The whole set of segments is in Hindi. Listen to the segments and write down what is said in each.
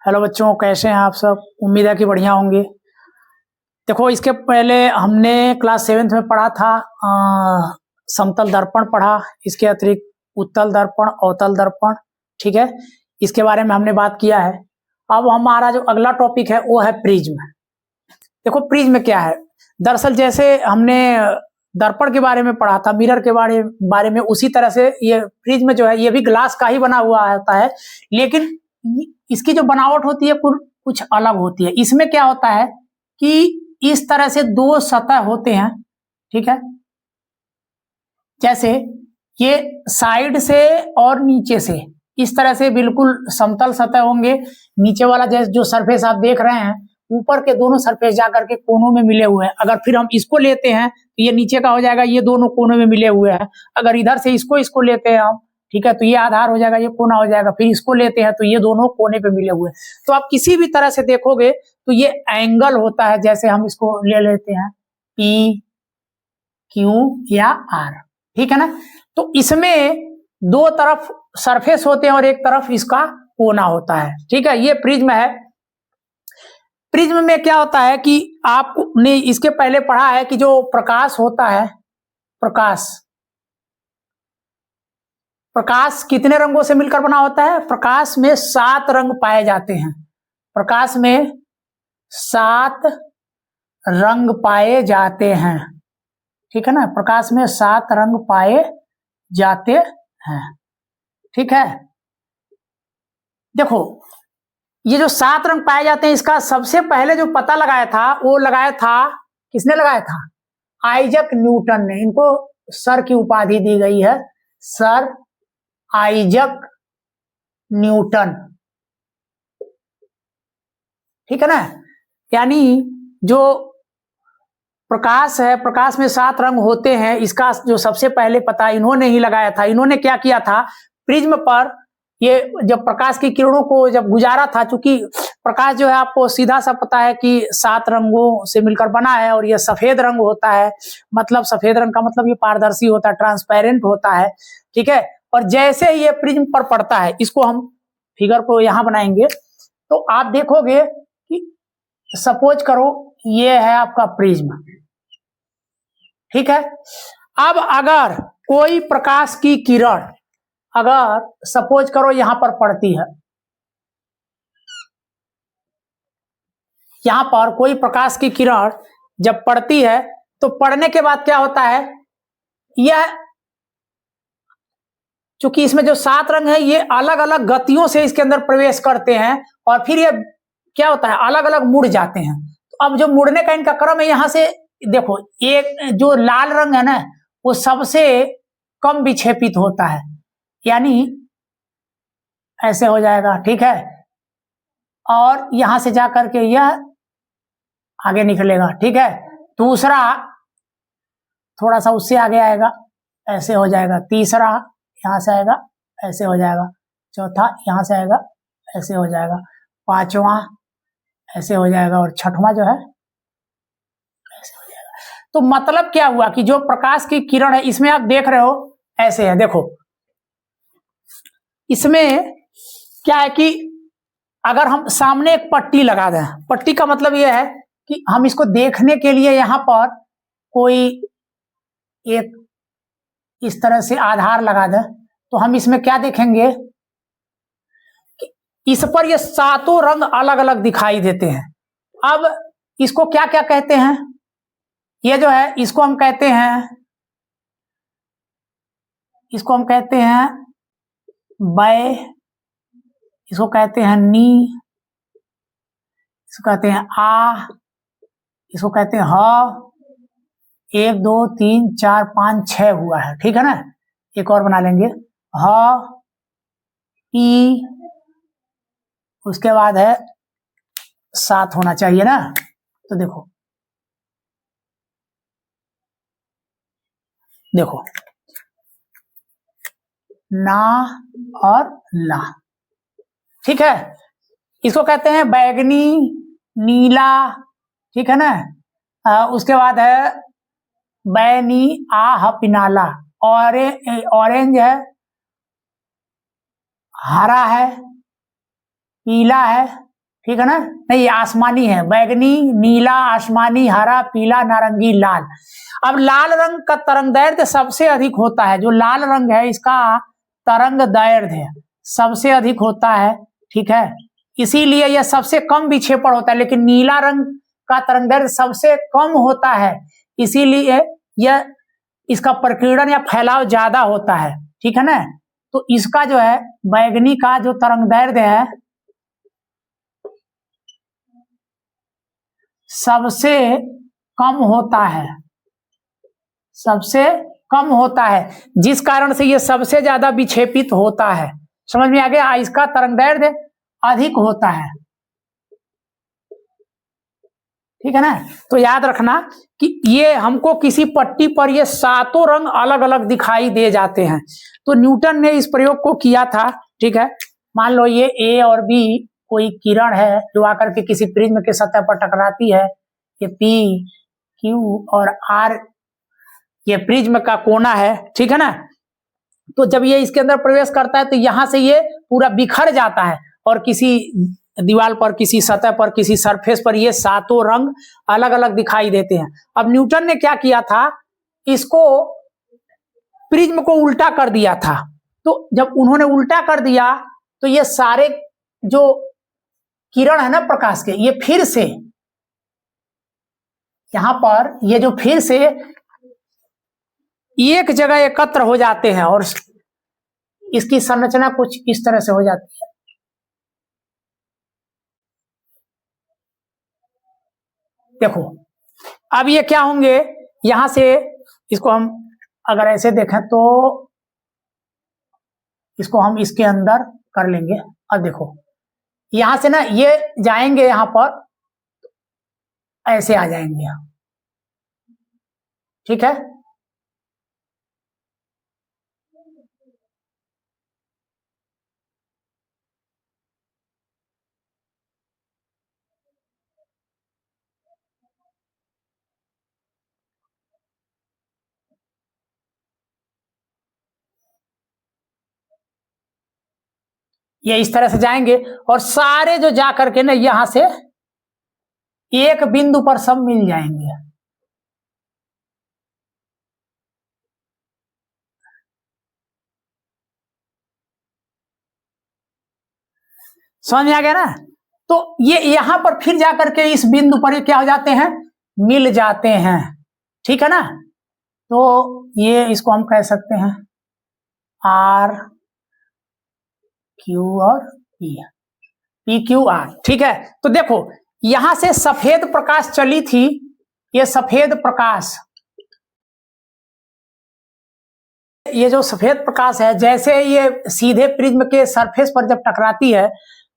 हेलो बच्चों, कैसे हैं आप सब। उम्मीद है कि बढ़िया होंगे। देखो, इसके पहले हमने क्लास 7th में पढ़ा था समतल दर्पण पढ़ा। इसके अतिरिक्त उत्तल दर्पण, अवतल दर्पण, ठीक है, इसके बारे में हमने बात किया है। अब हमारा जो अगला टॉपिक है वो है प्रिज्म। देखो, प्रिज्म क्या है। दरअसल जैसे हमने दर्पण के बारे में पढ़ा था, मिरर के बारे में, उसी तरह से ये प्रिज्म जो है ये भी ग्लास का ही बना हुआ होता है, लेकिन इसकी जो बनावट होती है कुछ अलग होती है। इसमें क्या होता है कि इस तरह से दो सतह होते हैं, ठीक है। जैसे ये साइड से और नीचे से इस तरह से बिल्कुल समतल सतह होंगे। नीचे वाला जैसे जो सरफेस आप देख रहे हैं, ऊपर के दोनों सरफेस जाकर के कोनों में मिले हुए हैं। अगर फिर हम इसको लेते हैं तो ये नीचे का हो जाएगा, ये दोनों कोनों में मिले हुए हैं। अगर इधर से इसको लेते हैं हम, ठीक है, तो ये आधार हो जाएगा, ये कोना हो जाएगा। फिर इसको लेते हैं तो ये दोनों कोने पे मिले हुए हैं। तो आप किसी भी तरह से देखोगे तो ये एंगल होता है। जैसे हम इसको ले लेते हैं P, Q या R, ठीक है ना। तो इसमें दो तरफ सरफेस होते हैं और एक तरफ इसका कोना होता है, ठीक है। ये प्रिज्म है। प्रिज्म में क्या होता है कि आपने इसके पहले पढ़ा है कि जो प्रकाश होता है, प्रकाश कितने रंगों से मिलकर बना होता है। प्रकाश में 7 रंग पाए जाते हैं। प्रकाश में 7 रंग पाए जाते हैं, ठीक है ना। प्रकाश में 7 रंग पाए जाते हैं, ठीक है। देखो, ये जो 7 रंग पाए जाते हैं, इसका सबसे पहले जो पता लगाया था वो लगाया था, किसने लगाया था? आइजक न्यूटन ने। इनको सर की उपाधि दी गई है, सर आइजक न्यूटन, ठीक है ना। यानी जो प्रकाश है, प्रकाश में 7 रंग होते हैं, इसका जो सबसे पहले पता इन्होंने ही लगाया था। इन्होंने क्या किया था, प्रिज्म पर ये जब प्रकाश की किरणों को जब गुजारा था, चूंकि प्रकाश जो है आपको सीधा सा पता है कि 7 रंगों से मिलकर बना है और ये सफेद रंग होता है। मतलब सफेद रंग का मतलब ये पारदर्शी होता है, ट्रांसपेरेंट होता है, ठीक है। और जैसे ही ये प्रिज्म पर पड़ता है, इसको हम फिगर को यहां बनाएंगे तो आप देखोगे कि सपोज करो ये है आपका प्रिज्म, ठीक है। अब अगर कोई प्रकाश की किरण अगर सपोज करो यहां पर पड़ती है, यहां पर कोई प्रकाश की किरण जब पड़ती है तो पड़ने के बाद क्या होता है, यह चूंकि इसमें जो 7 रंग है ये अलग अलग गतियों से इसके अंदर प्रवेश करते हैं और फिर ये क्या होता है, अलग अलग मुड़ जाते हैं। तो अब जो मुड़ने का इनका क्रम है, यहां से देखो, एक जो लाल रंग है ना वो सबसे कम विक्षेपित होता है, यानी ऐसे हो जाएगा, ठीक है। और यहां से जाकर के यह आगे निकलेगा, ठीक है। दूसरा थोड़ा सा उससे आगे आएगा, ऐसे हो जाएगा। तीसरा यहां से आएगा, ऐसे हो जाएगा। चौथा यहां से आएगा, ऐसे हो जाएगा। पांचवा ऐसे हो जाएगा और छठवां जो है ऐसे हो जाएगा। तो मतलब क्या हुआ कि जो प्रकाश की किरण है इसमें आप देख रहे हो ऐसे है। देखो, इसमें क्या है कि अगर हम सामने एक पट्टी लगा दें, पट्टी का मतलब यह है कि हम इसको देखने के लिए यहां पर कोई एक इस तरह से आधार लगा दें तो हम इसमें क्या देखेंगे कि इस पर ये 7 रंग अलग अलग दिखाई देते हैं। अब इसको क्या क्या कहते हैं, ये जो है इसको हम कहते हैं बै, इसको कहते हैं नी, इसको कहते हैं आ, इसको कहते हैं ह। 1 2 3 4 5 6 हुआ है, ठीक है ना। एक और बना लेंगे, ह, ई, उसके बाद है 7 होना चाहिए ना। तो देखो ना और ला, ठीक है। इसको कहते हैं बैगनी, नीला, ठीक है ना। उसके बाद है बैनी, आह, पिनाला, ऑरेंज है, हरा है, पीला है, ठीक है ना, नहीं आसमानी है, बैगनी, नीला, आसमानी, हरा, पीला, नारंगी, लाल। अब लाल रंग का तरंग दैर्ध्य सबसे अधिक होता है, जो लाल रंग है इसका तरंग दैर्ध्य सबसे अधिक होता है, ठीक है, इसीलिए यह सबसे कम विक्षेपण होता है। लेकिन नीला रंग का तरंग दैर्ध्य सबसे कम होता है, इसीलिए यह इसका प्रकीर्णन या फैलाव ज्यादा होता है, ठीक है ना। तो इसका जो है बैगनी का जो तरंग दैर्ध्य है सबसे कम होता है, सबसे कम होता है, जिस कारण से यह सबसे ज्यादा विक्षेपित होता है। समझ में आ गया, इसका तरंग दैर्ध्य अधिक होता है, ठीक है ना। तो याद रखना कि ये हमको किसी पट्टी पर ये सातों रंग अलग अलग दिखाई दे जाते हैं। तो न्यूटन ने इस प्रयोग को किया था, ठीक है। मान लो ये ए और बी कोई किरण है जो आकर के किसी प्रिज्म के सतह पर टकराती है, ये पी क्यू और आर ये प्रिज्म का कोना है, ठीक है ना। तो जब ये इसके अंदर प्रवेश करता है तो यहां से ये पूरा बिखर जाता है और किसी दीवार पर, किसी सतह पर, किसी सरफेस पर ये सातों रंग अलग अलग दिखाई देते हैं। अब न्यूटन ने क्या किया था, इसको प्रिज्म को उल्टा कर दिया था। तो जब उन्होंने उल्टा कर दिया तो ये सारे जो किरण है ना प्रकाश के, ये फिर से यहां पर ये जो फिर से एक जगह एकत्र हो जाते हैं और इसकी संरचना कुछ इस तरह से हो जाती है। देखो अब ये क्या होंगे, यहां से इसको हम अगर ऐसे देखें तो इसको हम इसके अंदर कर लेंगे। अब देखो यहां से ना ये जाएंगे, यहां पर ऐसे आ जाएंगे, ठीक है। ये इस तरह से जाएंगे और सारे जो जा करके ना यहां से एक बिंदु पर सब मिल जाएंगे। समझ में आ गया ना। तो ये यहां पर फिर जाकर के इस बिंदु पर ये क्या हो जाते हैं, मिल जाते हैं, ठीक है ना। तो ये इसको हम कह सकते हैं आर क्यू और पी, पी क्यू आर, ठीक है। तो देखो यहां से सफेद प्रकाश चली थी, ये सफेद प्रकाश, ये जो सफेद प्रकाश है जैसे ये सीधे प्रिज्म के सरफेस पर जब टकराती है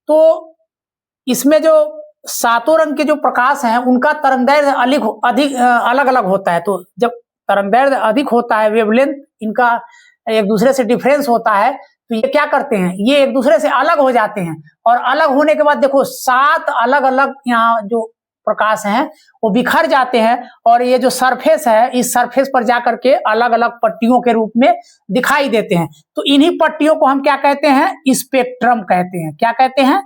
तो इसमें जो सातों रंग के जो प्रकाश हैं उनका तरंगदैर्ध्य अधिक अलग अलग होता है। तो जब तरंगदैर्ध्य अधिक होता है, वेवलेंथ इनका एक दूसरे से डिफरेंस होता है, तो ये क्या करते हैं, ये एक दूसरे से अलग हो जाते हैं और अलग होने के बाद देखो सात अलग अलग यहाँ जो प्रकाश हैं वो बिखर जाते हैं और ये जो सरफेस है इस सरफेस पर जाकर के अलग अलग पट्टियों के रूप में दिखाई देते हैं। तो इन्हीं पट्टियों को हम क्या कहते हैं, स्पेक्ट्रम कहते हैं। क्या कहते हैं,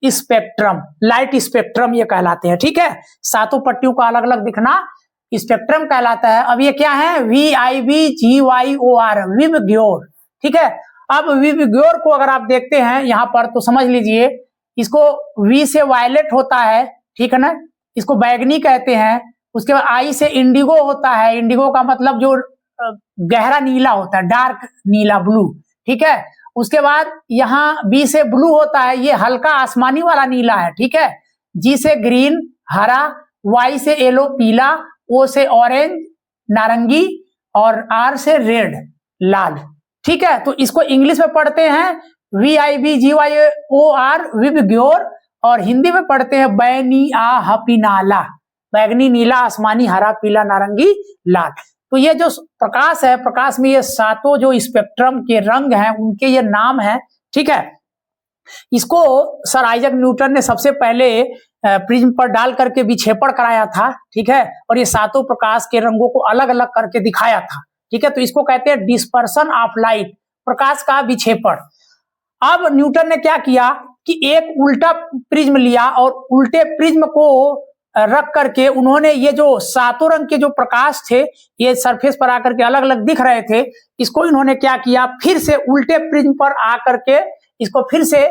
स्पेक्ट्रम, लाइट स्पेक्ट्रम ये कहलाते हैं, ठीक है। सातों पट्टियों का अलग अलग दिखना स्पेक्ट्रम कहलाता है। अब ये क्या है, VIBGYOR, विबग्योर, ठीक है। अब विबग्योर को अगर आप देखते हैं यहां पर तो समझ लीजिए इसको V से वायलेट होता है, ठीक है ना, इसको बैगनी कहते हैं। उसके बाद I से इंडिगो होता है, इंडिगो का मतलब जो गहरा नीला होता है, डार्क नीला, ब्लू, ठीक है। उसके बाद यहाँ B से ब्लू होता है, ये हल्का आसमानी वाला नीला है, ठीक है। G से ग्रीन हरा, Y से येलो पीला, O से ऑरेंज नारंगी और R से रेड लाल, ठीक है। तो इसको इंग्लिश में पढ़ते हैं VIBGYOR, विबग्योर, और हिंदी में पढ़ते हैं बैनियाहपिनाला, बैगनी नीला आसमानी हरा पीला नारंगी लाल। तो ये जो प्रकाश है, प्रकाश में ये सातों जो स्पेक्ट्रम के रंग हैं उनके ये नाम है, ठीक है। इसको सर आइजैक न्यूटन ने सबसे पहले प्रिज्म पर डाल करके विक्षेपण कराया था, ठीक है, और ये सातों प्रकाश के रंगों को अलग अलग करके दिखाया था, ठीक है। तो इसको कहते हैं डिस्पर्सन ऑफ लाइट, प्रकाश का विक्षेपण। अब न्यूटन ने क्या किया कि एक उल्टा प्रिज्म लिया और उल्टे प्रिज्म को रख करके उन्होंने ये जो सातों रंग के जो प्रकाश थे ये सरफेस पर आकर के अलग अलग दिख रहे थे, इसको इन्होंने क्या किया, फिर से उल्टे प्रिज्म पर आकर के इसको फिर से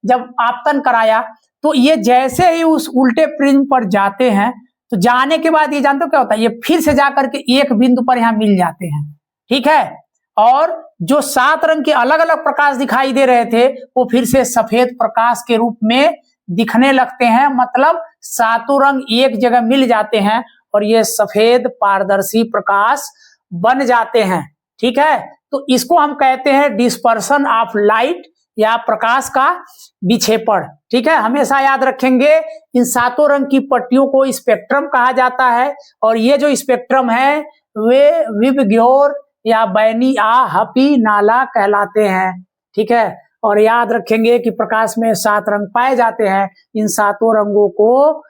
जब आपतन कराया तो ये जैसे ही उस उल्टे प्रिज्म पर जाते हैं तो जाने के बाद ये जानते हो क्या होता है, ये फिर से जाकर के एक बिंदु पर यहाँ मिल जाते हैं। ठीक है, और जो 7 रंग के अलग अलग प्रकाश दिखाई दे रहे थे वो फिर से सफेद प्रकाश के रूप में दिखने लगते हैं, मतलब सातों रंग एक जगह मिल जाते हैं और ये सफेद पारदर्शी प्रकाश बन जाते हैं। ठीक है, तो इसको हम कहते हैं डिस्पर्सन ऑफ लाइट या प्रकाश का विक्षेपण। ठीक है, हमेशा याद रखेंगे इन सातों रंग की पट्टियों को स्पेक्ट्रम कहा जाता है और ये जो स्पेक्ट्रम है वे विबग्योर या बैनी हपी नाला कहलाते हैं। ठीक है, और याद रखेंगे कि प्रकाश में 7 रंग पाए जाते हैं। इन सातों रंगों को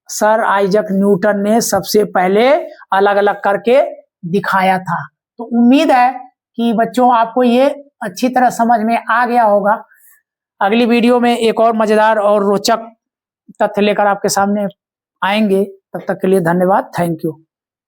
सर आइजक न्यूटन ने सबसे पहले अलग अलग करके दिखाया था। तो उम्मीद है कि बच्चों आपको ये अच्छी तरह समझ में आ गया होगा। अगली वीडियो में एक और मजेदार और रोचक तथ्य लेकर आपके सामने आएंगे। तब तक के लिए धन्यवाद, थैंक यू।